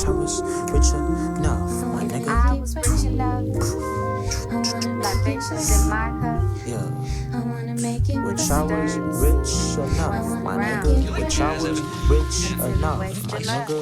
Wish I was rich enough, my nigga. I was rich enough. Libations in my cup. Yeah. Wish I was rich enough, my nigga. Wish I was rich enough, my nigga.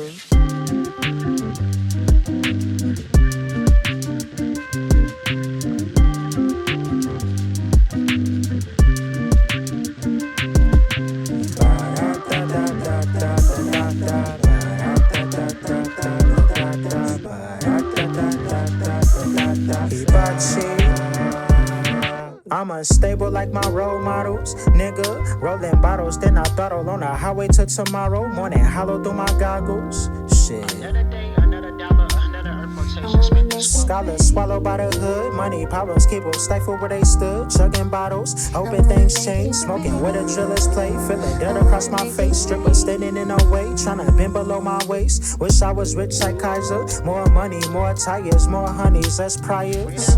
I'm unstable like my role models, nigga. Rolling bottles, then I throttle on the highway to tomorrow morning. Hollow through my goggles, shit. Another day, another dollar, another earth rotation. Spent this Scholars swallowed by the hood. Money problems keep them stifled where they stood. Chugging bottles, hoping things change. Smoking where the drillers play. Feeling dirt across my face. Strippers standing in the way. Tryna bend below my waist. Wish I was rich like Kaiser. More money, more tires, more honeys, less priors.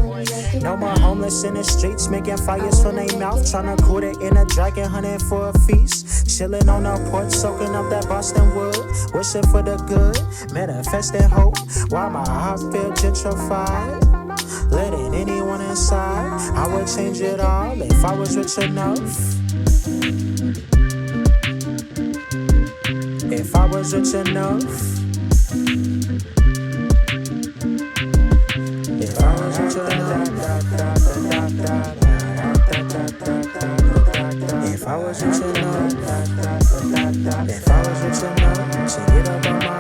No more homeless in the streets. Making fires from their mouth. Tryna cool it in a dragon hunting for a feast. Chilling on the porch, soaking up that Boston wood. Wishing for the good, manifesting hope. While my heart feel gentrified. Letting anyone inside, I would change it all if I was rich enough. If I was rich enough. If I was rich enough. If I was rich enough. If I was rich enough to get up on my.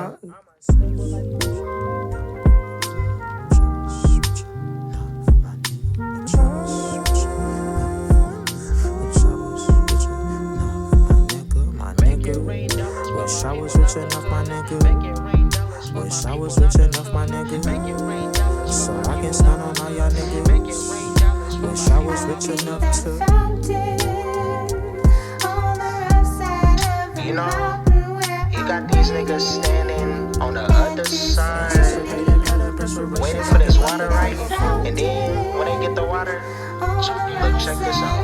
Wish I was rich enough, my nigga. Wish I was rich enough, my nigga. So I can stand on all y'all niggas. Wish I was rich enough to. You know, you got these niggas standing on the other side, waiting for this water, right? And then when they get the water, look, check this out.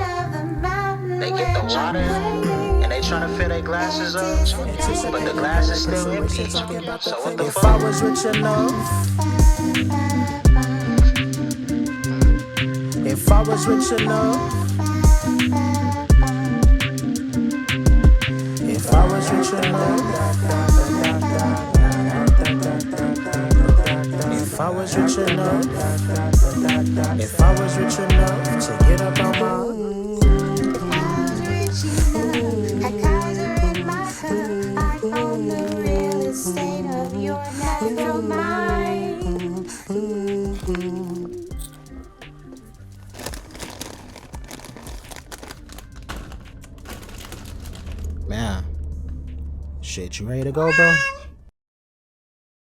They get the water and they tryna fill their glasses up, but the glass is still empty. So what the If fuck? I was rich enough. If I was rich enough. If I was rich enough. If I was rich enough. If I was rich enough to get up on my. Man, shit, you ready to go, bro?